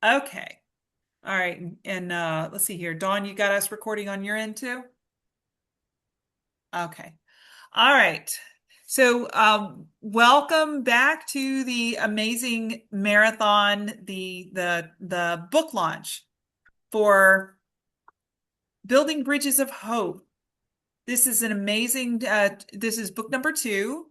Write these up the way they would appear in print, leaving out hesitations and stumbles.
Okay. All right. And let's see here. Dawn, you got us recording on your end too? Okay. All right. So, welcome back to the amazing marathon, the book launch for Building Bridges of Hope. This is an amazing, this is book number two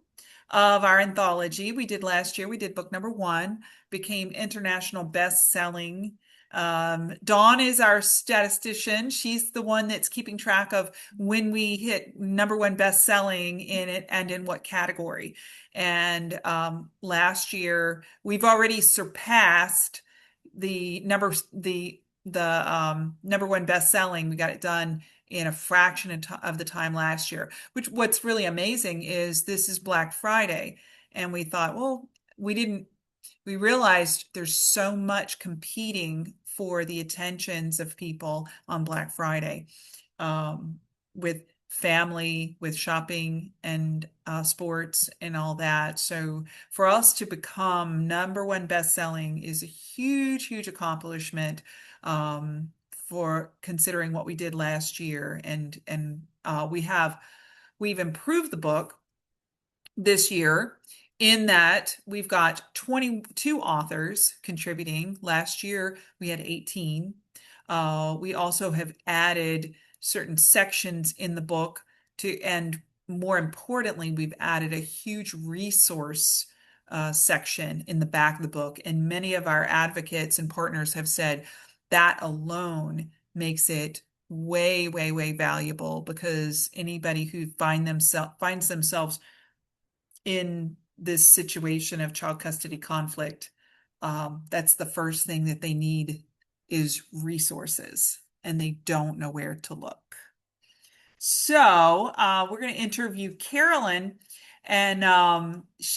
of our anthology. We did last year, we did book number one, became international best-selling. Dawn is our statistician. She's the one that's keeping track of when we hit number one best-selling in it and in what category. And last year, we've already surpassed the number one best-selling. We got it done in a fraction of the time last year, which what's really amazing is this is Black Friday. And we thought, well, we realized there's so much competing for the attentions of people on Black Friday, with family, with shopping and sports and all that. So for us to become number one best-selling is a huge, huge accomplishment. For considering what we did last year, and we've improved the book this year in that we've got 22 authors contributing. Last year we had 18. We also have added certain sections in the book and more importantly, we've added a huge resource section in the back of the book. And many of our advocates and partners have said that alone makes it way, way, way valuable because anybody who finds themselves in this situation of child custody conflict, that's the first thing that they need is resources, and they don't know where to look. So we're going to interview Carolyn, and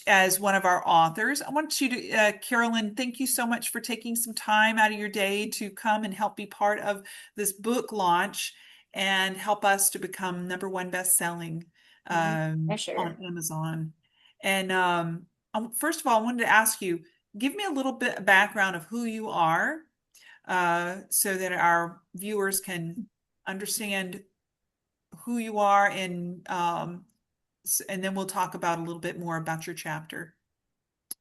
as one of our authors. I want you to, Carolyn, thank you so much for taking some time out of your day to come and help be part of this book launch and help us to become number one best-selling My on pleasure. Amazon. And first of all, I wanted to ask you, give me a little bit of background of who you are, so that our viewers can understand who you are, and then we'll talk about a little bit more about your chapter.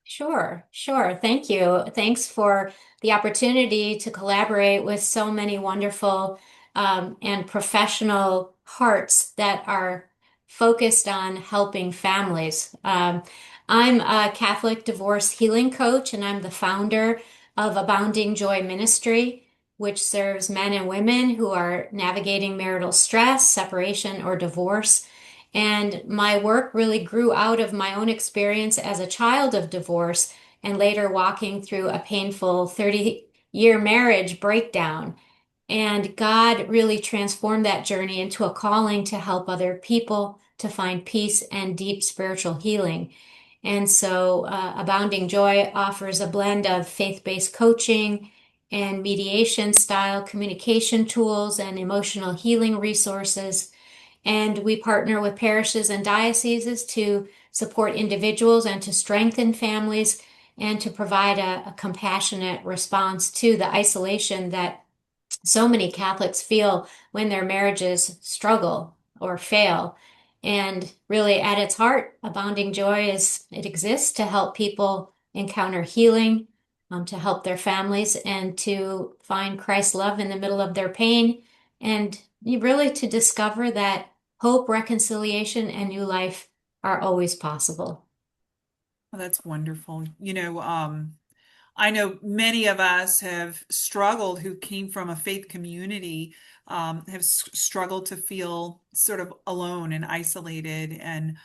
Sure, sure. Thank you. Thanks for the opportunity to collaborate with so many wonderful and professional hearts that are focused on helping families. I'm a Catholic divorce healing coach, and I'm the founder of Abounding Joy Ministry, which serves men and women who are navigating marital stress, separation, or divorce. And my work really grew out of my own experience as a child of divorce and later walking through a painful 30-year marriage breakdown. And God really transformed that journey into a calling to help other people to find peace and deep spiritual healing. And so, Abounding Joy offers a blend of faith-based coaching and mediation style communication tools and emotional healing resources. And we partner with parishes and dioceses to support individuals and to strengthen families and to provide a compassionate response to the isolation that so many Catholics feel when their marriages struggle or fail. And really, at its heart, Abounding Joy is it exists to help people encounter healing, to help their families, and to find Christ's love in the middle of their pain, and really to discover that hope, reconciliation, and new life are always possible. Well, that's wonderful. I know many of us have struggled who came from a faith community, have struggled to feel sort of alone and isolated, and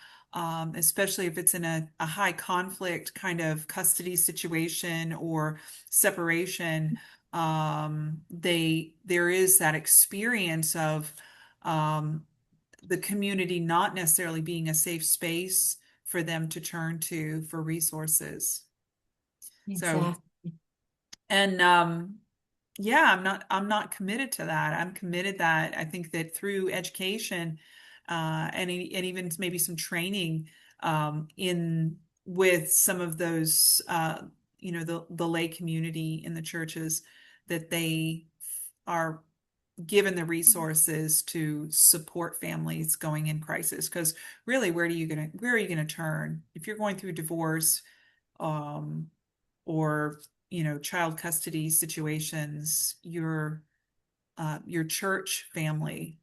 especially if it's in a high conflict kind of custody situation or separation, there is that experience of the community not necessarily being a safe space for them to turn to for resources. So, Exactly. and yeah, I'm not committed to that. I'm committed that I think that through education, and even maybe some training, in with some of those, the lay community in the churches, that they are given the resources to support families going in crisis. Because really, where are you gonna turn if you're going through divorce, um, or child custody situations? Your church family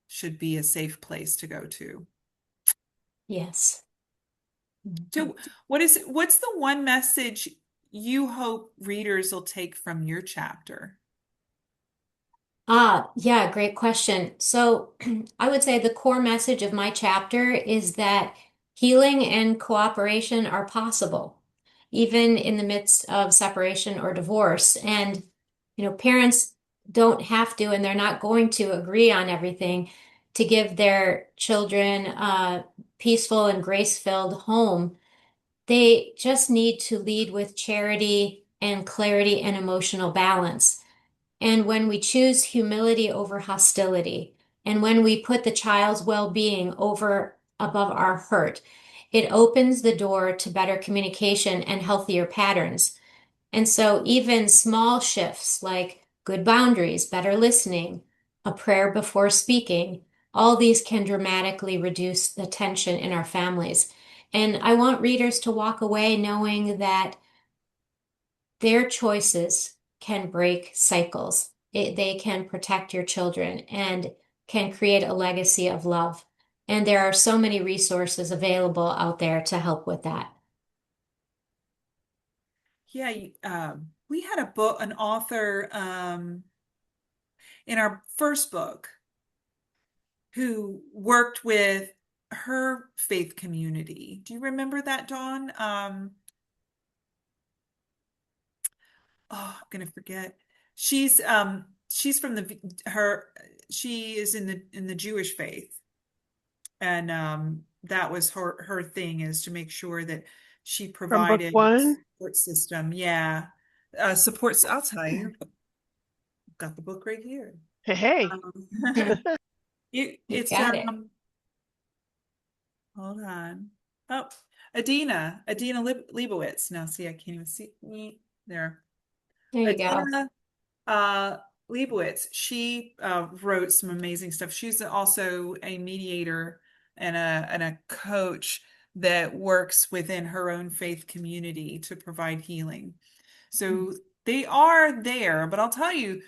should be a safe place to go to. Yes. Mhm. So, what's the one message you hope readers will take from your chapter? Yeah, great question. So I would say the core message of my chapter is that healing and cooperation are possible, even in the midst of separation or divorce. And, parents don't have to, and they're not going to agree on everything to give their children a peaceful and grace-filled home. They just need to lead with charity and clarity and emotional balance. And when we choose humility over hostility, and when we put the child's well-being over above our hurt, it opens the door to better communication and healthier patterns. And so even small shifts like good boundaries, better listening, a prayer before speaking, all these can dramatically reduce the tension in our families. And I want readers to walk away knowing that their choices can break cycles. They can protect your children and can create a legacy of love. And there are so many resources available out there to help with that. Yeah, we had a book, an author, in our first book who worked with her faith community. Do you remember that, Dawn? Oh, I'm gonna forget. She's from the her she is in the Jewish faith, and that was her thing, is to make sure that she From book provided a one. support system. Yeah, supports. I'll tell you, I've got the book right here. Hey, hey. Um, You it's got it. hold on. Oh, Adina Leibowitz. Now, see, I can't even see me there. There you go. Adina uh, Leibowitz. She wrote some amazing stuff. She's also a mediator and a coach that works within her own faith community to provide healing. So they are there, but I'll tell you,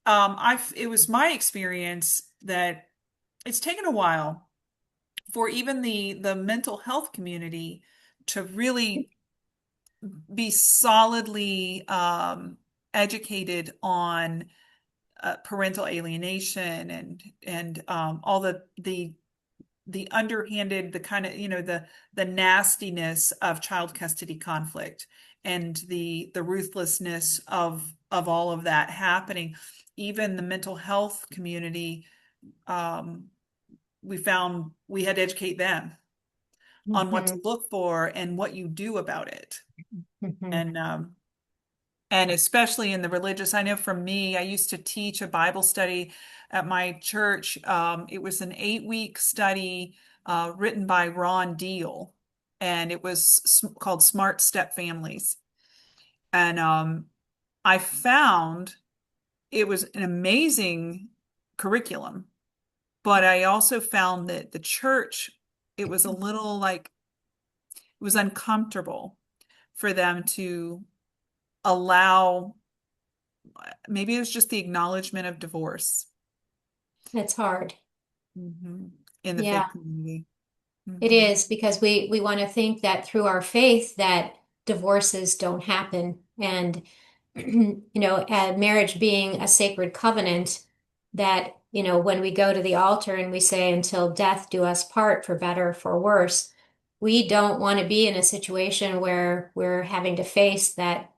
it was my experience that it's taken a while for even the mental health community to really be solidly educated on parental alienation and all the underhanded, the kind of the nastiness of child custody conflict, and the ruthlessness of all of that happening. Even the mental health community, um, we found we had to educate them on what to Mhm. look for and what you do about it. Mhm. And especially in the religious, I know for me, I used to teach a Bible study at my church. It was an 8-week study written by Ron Deal, and it was called Smart Step Families. And I found it was an amazing curriculum, but I also found that the church, it was a little like, it was uncomfortable for them to allow, maybe it was just the acknowledgement of divorce. It's hard. In the Yeah. faith community. It Hmm. is because we want to think that through our faith that divorces don't happen. And, marriage being a sacred covenant, that, when we go to the altar and we say, until death do us part, for better, for worse, we don't want to be in a situation where we're having to face that,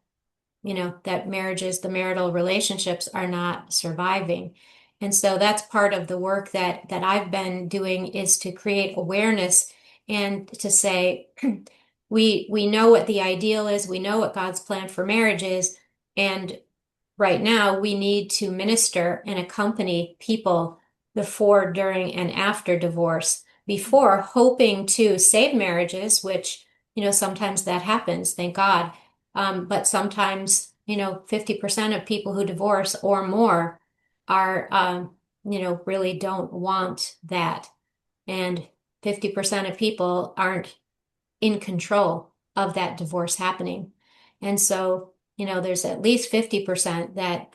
that marriages, the marital relationships are not surviving. And so that's part of the work that I've been doing, is to create awareness and to say, we know what the ideal is, we know what God's plan for marriage is, and right now we need to minister and accompany people before, during, and after divorce, before hoping to save marriages, which, sometimes that happens, thank God. But sometimes, 50% of people who divorce or more are, really don't want that. And 50% of people aren't in control of that divorce happening. And so, there's at least 50% that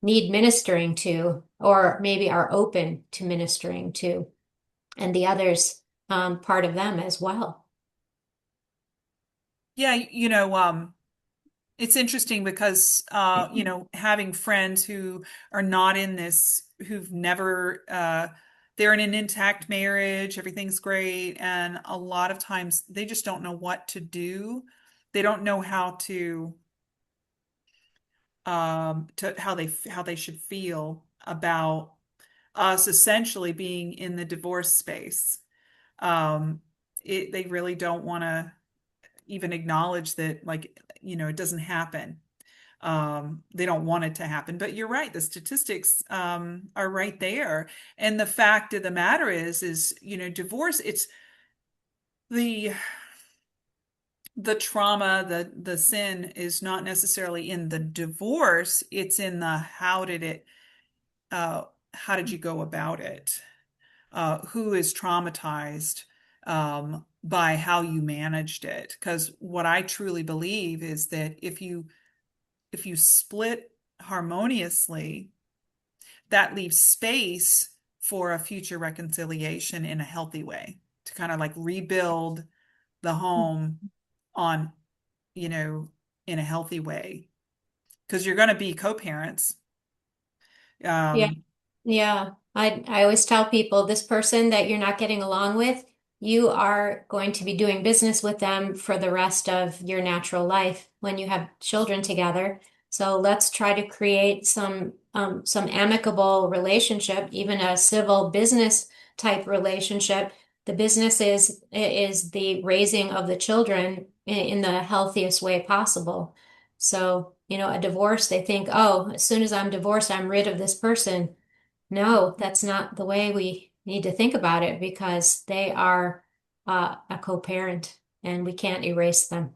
need ministering to, or maybe are open to ministering to, and the others, part of them as well. Yeah, it's interesting because having friends who are not in this, who've never they're in an intact marriage, everything's great, and a lot of times they just don't know what to do. They don't know how they should feel about us essentially being in the divorce space. Um, they really don't want to even acknowledge that, like, it doesn't happen. They don't want it to happen. But you're right, the statistics are right there. And the fact of the matter is, divorce, it's the the trauma, the sin is not necessarily in the divorce, it's in the uh how did you go about it? Who is traumatized by how you managed it? Because what I truly believe is that if you split harmoniously, that leaves space for a future reconciliation in a healthy way to kind of like rebuild the home on, you know, in a healthy way. Because you're going to be co-parents. Yeah. Um, Yeah. I always tell people this person that you're not getting along with, you are going to be doing business with them for the rest of your natural life when you have children together. So let's try to create some amicable relationship, even a civil business type relationship. The business is the raising of the children in the healthiest way possible. So, a divorce, they think, oh, as soon as I'm divorced, I'm rid of this person. No, that's not the way we need to think about it because they are a co-parent and we can't erase them.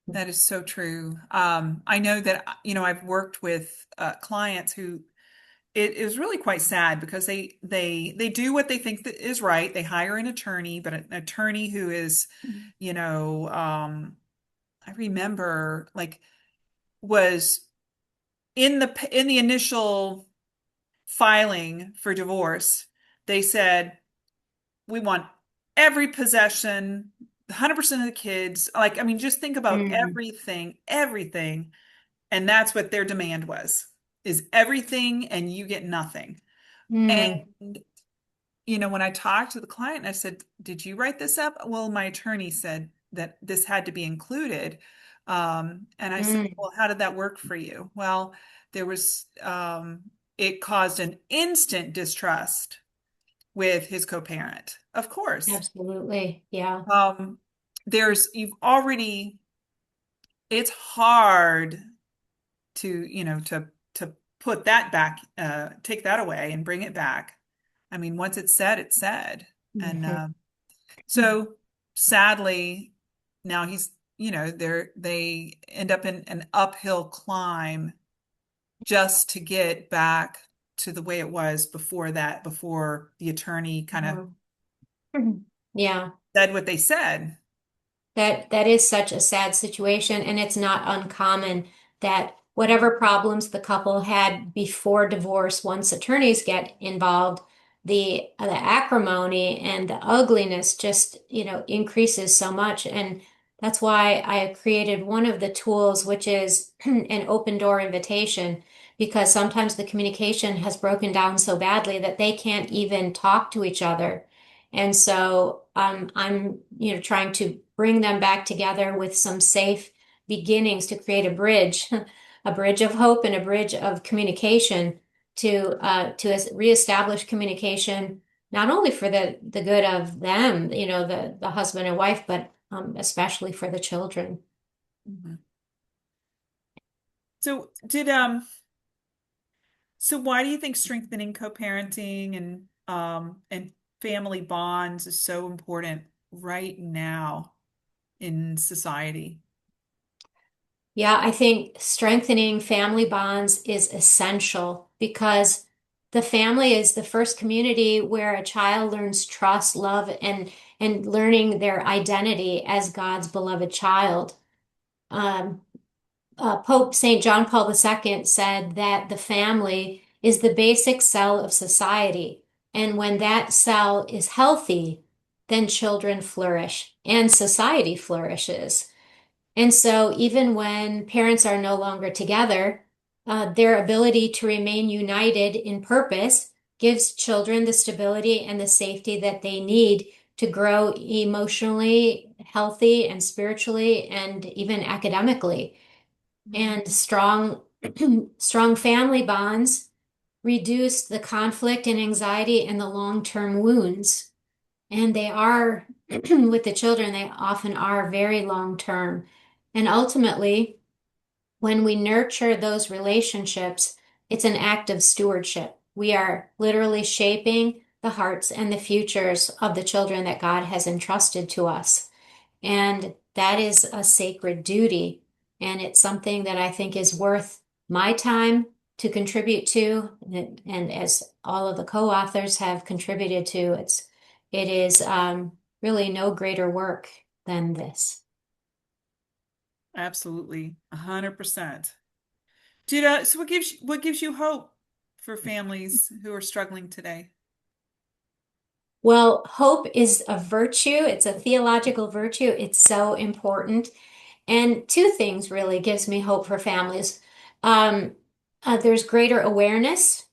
that is so true. I know that, I've worked with clients who it is really quite sad because they do what they think that is right. They hire an attorney, but an attorney who is, you know, I remember like was in the initial filing for divorce, they said, we want every possession, 100% of the kids. Like, I mean, just think about Mm, everything. And that's what their demand was, is everything and you get nothing. mm, And, when I talked to the client, I said, did you write this up? Well, my attorney said that this had to be included. And I said, mm. well, how did that work for you? Well, it caused an instant distrust with his co-parent. Of course. Absolutely. Yeah. Um, you've already, it's hard to put that back, take that away and bring it back. I mean, once it's said, it's said. And Mhm. so sadly, now they end up in an uphill climb just to get back to the way it was before that, before the attorney kind of Mhm. Yeah. said what they said. That is such a sad situation, and it's not uncommon that whatever problems the couple had before divorce, once attorneys get involved, the acrimony and the ugliness just, increases so much. And that's why I created one of the tools, which is an open door invitation, because sometimes the communication has broken down so badly that they can't even talk to each other. And so I'm, trying to bring them back together with some safe beginnings to create a bridge, a bridge of hope and a bridge of communication to reestablish communication, not only for the good of them, the husband and wife, but especially for the children. Mhm. So why do you think strengthening co-parenting and family bonds is so important right now in society? Yeah, I think strengthening family bonds is essential because the family is the first community where a child learns trust, love, and learning their identity as God's beloved child. Um, Pope St. John Paul II said that the family is the basic cell of society. And when that cell is healthy, then children flourish and society flourishes. And so, even when parents are no longer together, their ability to remain united in purpose gives children the stability and the safety that they need to grow emotionally healthy and spiritually and even academically. And strong family bonds reduce the conflict and anxiety and the long-term wounds. And they are, with the children, they often are very long-term. And ultimately, when we nurture those relationships, it's an act of stewardship. We are literally shaping the hearts and the futures of the children that God has entrusted to us. And that is a sacred duty. And it's something that I think is worth my time to contribute to. And as all of the co-authors have contributed to, it is really no greater work than this. Absolutely, 100%. So what gives you hope for families who are struggling today? Well, hope is a virtue. It's a theological virtue. It's so important. And two things really gives me hope for families. Um, there's greater awareness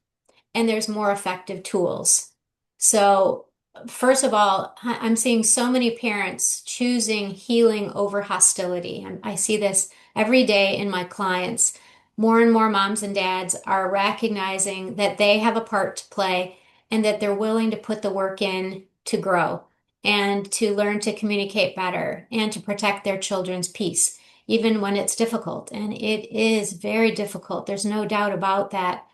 and there's more effective tools. So, first of all, I'm seeing so many parents choosing healing over hostility. And I see this every day in my clients. More and more moms and dads are recognizing that they have a part to play and that they're willing to put the work in to grow and to learn to communicate better and to protect their children's peace, even when it's difficult. And it is very difficult. There's no doubt about that.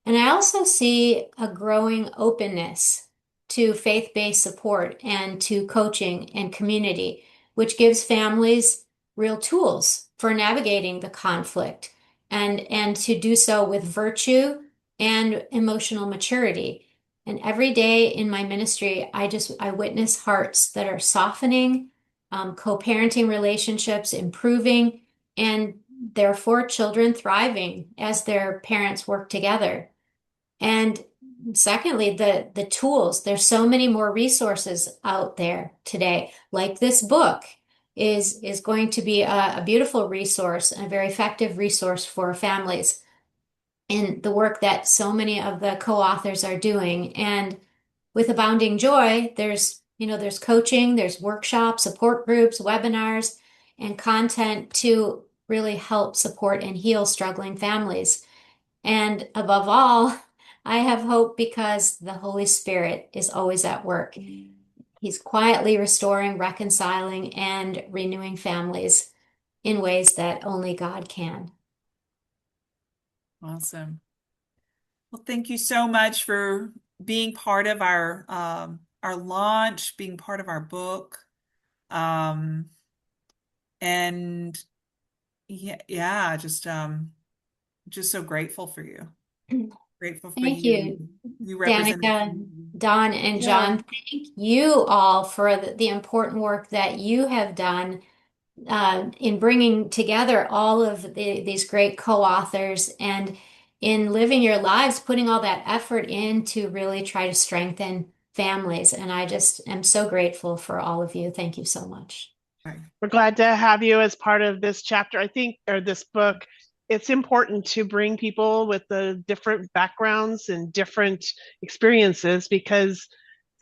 And I also see a growing openness to faith-based support and to coaching and community, which gives families real tools for navigating the conflict and to do so with virtue and emotional maturity. And every day in my ministry, I witness hearts that are softening, co-parenting relationships improving, and therefore children thriving as their parents work together. And secondly, the tools. There's so many more resources out there today. Like this book is going to be a beautiful resource, a very effective resource for families in the work that so many of the co-authors are doing. And with Abounding Joy, there's coaching, there's workshops, support groups, webinars, and content to really help support and heal struggling families. And above all, I have hope because the Holy Spirit is always at work. He's quietly restoring, reconciling, and renewing families in ways that only God can. Awesome. Well, thank you so much for being part of our launch, being part of our book. Um, and yeah, just so grateful for you. Grateful for Thank you, you representing. Danica, Don, and Yeah. John. Thank you all for the important work that you have done in bringing together all of these great co-authors and in living your lives, putting all that effort in to really try to strengthen families. And I just am so grateful for all of you. Thank you so much. Right. We're glad to have you as part of this chapter. I think, or this book, it's important to bring people with the different backgrounds and different experiences because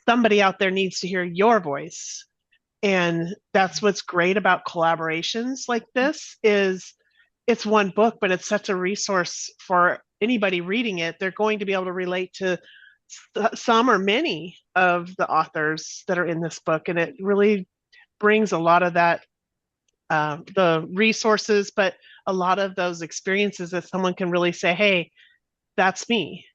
somebody out there needs to hear your voice. And that's what's great about collaborations like this is it's one book, but it's such a resource for anybody reading it. They're going to be able to relate to some or many of the authors that are in this book. And it really brings a lot of that the resources, but a lot of those experiences that someone can really say, hey, that's me.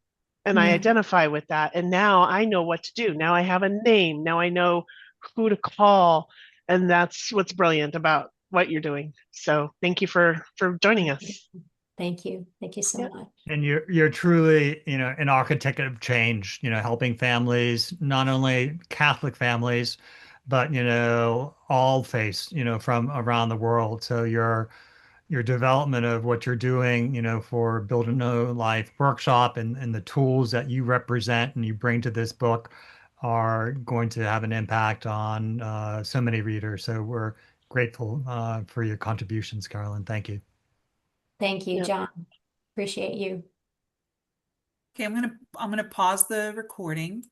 And I Yeah. identify with that. And now I know what to do. Now I have a name. Now I know who to call. And that's what's brilliant about what you're doing. So thank you for joining us. Thank you. Thank you so Yeah. much. And you're truly, an architect of change, helping families, not only Catholic families, but all faiths, from around the world. So your development of what you're doing, for Build a No Life workshop and the tools that you represent and you bring to this book are going to have an impact on so many readers. So we're grateful for your contributions, Carolyn. Thank you. Thank you, Yeah. John. Appreciate you. Okay, I'm gonna pause the recording.